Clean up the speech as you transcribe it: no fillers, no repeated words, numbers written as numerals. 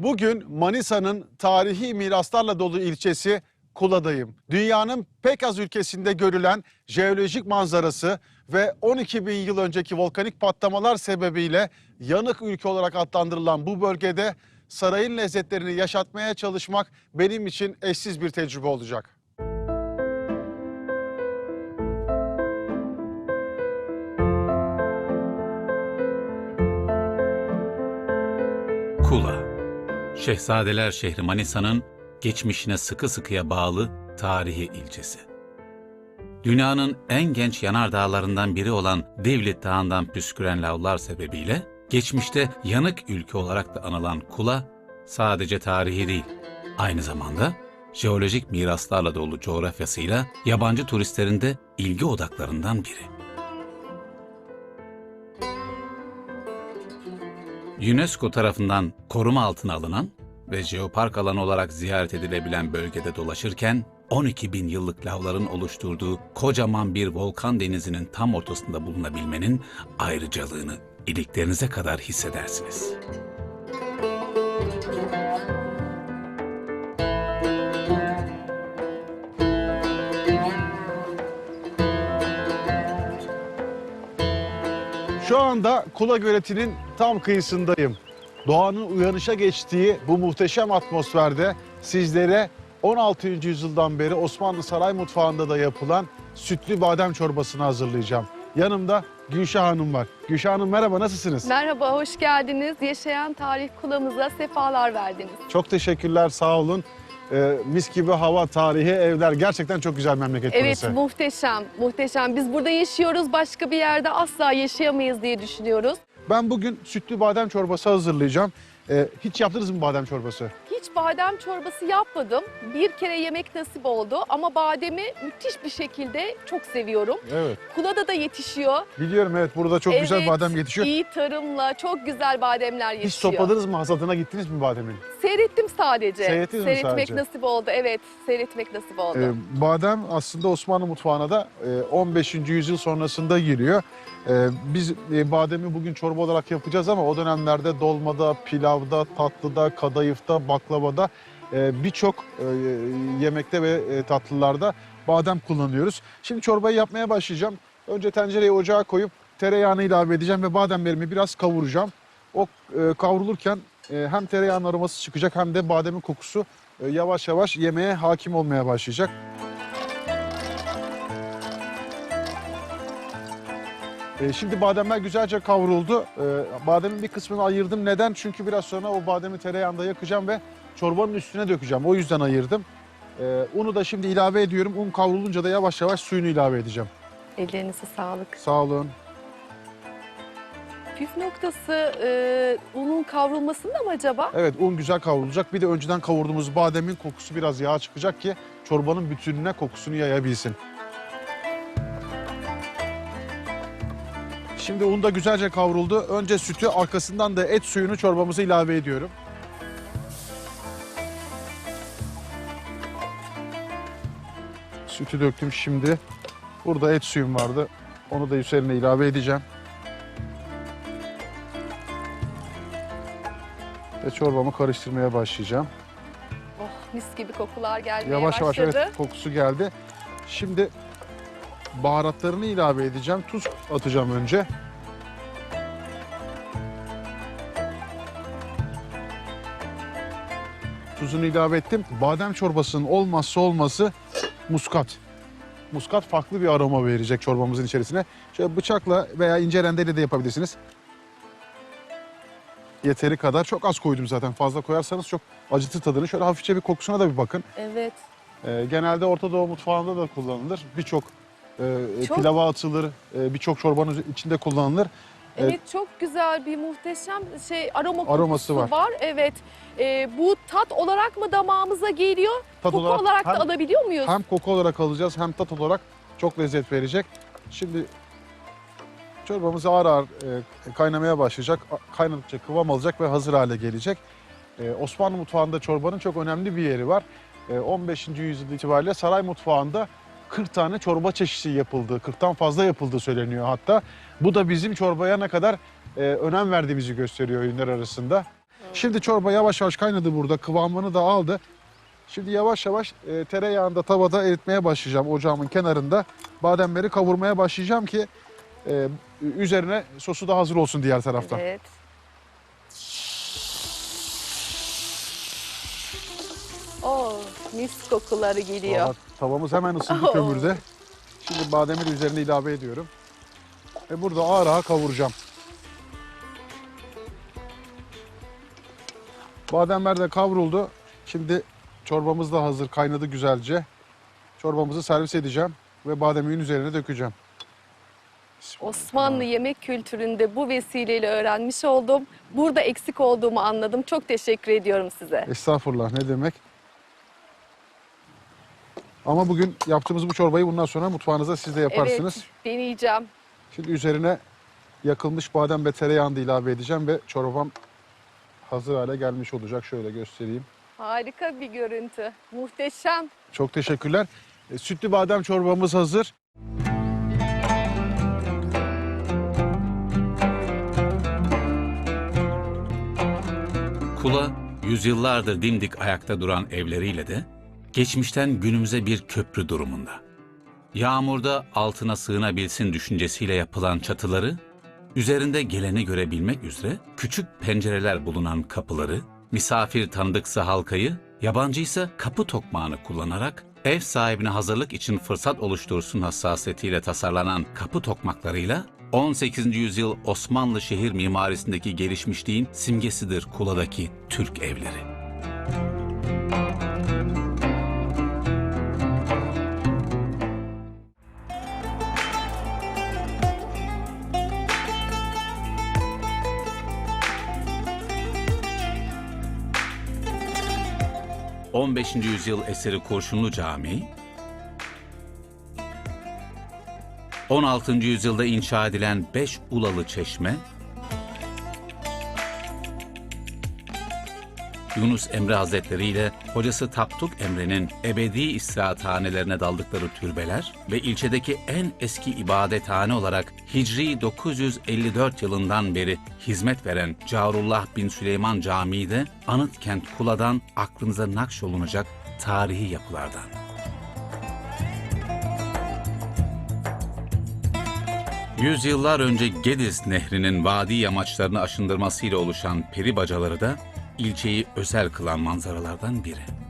Bugün Manisa'nın tarihi miraslarla dolu ilçesi Kula'dayım. Dünyanın pek az ülkesinde görülen jeolojik manzarası ve 12 bin yıl önceki volkanik patlamalar sebebiyle yanık ülke olarak adlandırılan bu bölgede sarayın lezzetlerini yaşatmaya çalışmak benim için eşsiz bir tecrübe olacak. Kula, Şehzadeler şehri Manisa'nın geçmişine sıkı sıkıya bağlı tarihi ilçesi. Dünyanın en genç yanardağlarından biri olan Divlit Dağı'ndan püsküren lavlar sebebiyle geçmişte yanık ülke olarak da anılan Kula, sadece tarihi değil, aynı zamanda jeolojik miraslarla dolu coğrafyasıyla yabancı turistlerin de ilgi odaklarından biri. UNESCO tarafından koruma altına alınan ve jeopark alanı olarak ziyaret edilebilen bölgede dolaşırken 12 bin yıllık lavların oluşturduğu kocaman bir volkan denizinin tam ortasında bulunabilmenin ayrıcalığını iliklerinize kadar hissedersiniz. Şu anda Kula Göleti'nin tam kıyısındayım. Doğanın uyanışa geçtiği bu muhteşem atmosferde sizlere 16. yüzyıldan beri Osmanlı saray mutfağında da yapılan sütlü badem çorbasını hazırlayacağım. Yanımda Gülşah Hanım var. Gülşah Hanım merhaba, nasılsınız? Merhaba, hoş geldiniz. Yaşayan tarih Kula'mıza sefalar verdiniz. Çok teşekkürler, sağ olun. Mis gibi hava, tarihi evler, gerçekten çok güzel memleket burası. Evet, muhteşem, muhteşem. Biz burada yaşıyoruz, başka bir yerde asla yaşayamayız diye düşünüyoruz. Ben bugün sütlü badem çorbası hazırlayacağım. Hiç yaptınız mı badem çorbası? Hiç badem çorbası yapmadım. Bir kere yemek nasip oldu ama bademi müthiş bir şekilde çok seviyorum. Evet. Kula'da da yetişiyor. Biliyorum, evet, burada çok güzel Evet, badem yetişiyor. iyi tarımla çok güzel bademler Hiç yetişiyor. topladınız mı, hasadına gittiniz mi bademin? Seyrettim sadece. Seyrettiniz mi Seyretmek sadece? nasip oldu, evet. Seyretmek nasip oldu. Badem aslında Osmanlı mutfağına da 15. yüzyıl sonrasında giriyor. Biz bademi bugün çorba olarak yapacağız ama o dönemlerde dolmada, pilavda, tatlıda, kadayıfta, baklavada birçok yemekte ve tatlılarda badem kullanıyoruz. Şimdi çorbayı yapmaya başlayacağım. Önce tencereye ocağa koyup tereyağını ilave edeceğim ve bademlerimi biraz kavuracağım. O kavrulurken hem tereyağının aroması çıkacak hem de bademin kokusu yavaş yavaş yemeğe hakim olmaya başlayacak. Şimdi bademler güzelce kavruldu. Bademin bir kısmını ayırdım. Neden? Çünkü biraz sonra o bademi tereyağında yakacağım ve çorbanın üstüne dökeceğim. O yüzden ayırdım. Unu da şimdi ilave ediyorum. Un kavrulunca da yavaş yavaş suyunu ilave edeceğim. Ellerinize sağlık. Sağ olun. Püf noktası unun kavrulmasında mı acaba? Evet, un güzel kavrulacak. Bir de önceden kavurduğumuz bademin kokusu biraz yağa çıkacak ki çorbanın bütününe kokusunu yayabilsin. Şimdi un da güzelce kavruldu. Önce sütü, arkasından da et suyunu çorbamıza ilave ediyorum. Sütü döktüm şimdi. Burada et suyum vardı. Onu da üzerine ilave edeceğim. Ve çorbamı karıştırmaya başlayacağım. Oh, mis gibi kokular gelmeye Yavaş yavaş, başladı. evet, kokusu geldi. Şimdi baharatlarını ilave edeceğim. Tuz atacağım önce. Tuzunu ilave ettim. Badem çorbasının olmazsa olmazı muskat. Muskat farklı bir aroma verecek çorbamızın içerisine. Şöyle bıçakla veya ince rendeyle de yapabilirsiniz. Yeteri kadar. Çok az koydum zaten. Fazla koyarsanız çok acıtır tadını. Şöyle hafifçe bir kokusuna da bir bakın. Evet. Genelde Orta Doğu mutfağında da kullanılır. Birçok Çok- pilava atılır. Birçok çorbanın içinde kullanılır. Evet, çok güzel bir muhteşem aroma Aroması kokusu var. var. Evet. Bu tat olarak mı damağımıza geliyor? Tat Koku olarak olarak da hem- alabiliyor muyuz? Hem koku olarak alacağız hem tat olarak çok lezzet verecek. Şimdi çorbamız ağır ağır kaynamaya başlayacak. Kaynadıkça kıvam alacak ve hazır hale gelecek. Osmanlı mutfağında çorbanın çok önemli bir yeri var. 15. yüzyıl itibariyle saray mutfağında 40 tane çorba çeşidi yapıldığı, 40'tan fazla yapıldığı söyleniyor hatta. Bu da bizim çorbaya ne kadar önem verdiğimizi gösteriyor öğünler arasında. Şimdi çorba yavaş yavaş kaynadı burada. Kıvamını da aldı. Şimdi yavaş yavaş tereyağında tavada eritmeye başlayacağım ocağımın kenarında. Bademleri kavurmaya başlayacağım ki üzerine sosu da hazır olsun diğer taraftan. Evet. Oh, mis kokuları geliyor. Vallahi tavamız hemen ısındı Oo. kömürde. Şimdi bademi de üzerine ilave ediyorum. Ve burada ağır ağır kavuracağım. Bademler de kavruldu. Şimdi çorbamız da hazır, kaynadı güzelce. Çorbamızı servis edeceğim ve bademimin üzerine dökeceğim. Osmanlı yemek kültüründe bu vesileyle öğrenmiş oldum. Burada eksik olduğumu anladım. Çok teşekkür ediyorum size. Estağfurullah, ne demek. Ama bugün yaptığımız bu çorbayı bundan sonra mutfağınızda siz de yaparsınız. Evet, deneyeceğim. Şimdi üzerine yakılmış badem ve tereyağını da ilave edeceğim ve çorbam hazır hale gelmiş olacak. Şöyle göstereyim. Harika bir görüntü. Muhteşem. Çok teşekkürler. Sütlü badem çorbamız hazır. Kula, yüzyıllardır dimdik ayakta duran evleriyle de geçmişten günümüze bir köprü durumunda. Yağmurda altına sığınabilsin düşüncesiyle yapılan çatıları, üzerinde geleni görebilmek üzere küçük pencereler bulunan kapıları, misafir tanıdıksa halkayı, yabancıysa kapı tokmağını kullanarak ev sahibine hazırlık için fırsat oluştursun hassasiyetiyle tasarlanan kapı tokmaklarıyla 18. yüzyıl Osmanlı şehir mimarisindeki gelişmişliğin simgesidir Kula'daki Türk evleri. ...15. yüzyıl eseri Kurşunlu Camii... ...16. yüzyılda inşa edilen 5 ulalı çeşme... ...Yunus Emre Hazretleri ile hocası Tapduk Emre'nin ebedi istirahathanelerine daldıkları türbeler... ...ve ilçedeki en eski ibadethane olarak Hicri 954 yılından beri hizmet veren Carullah bin Süleyman Camii de Anıtkent Kula'dan aklınıza nakşolunacak tarihi yapılardan. Yüzyıllar önce Gediz Nehri'nin vadi yamaçlarını aşındırmasıyla oluşan peri bacaları da ilçeyi özel kılan manzaralardan biri.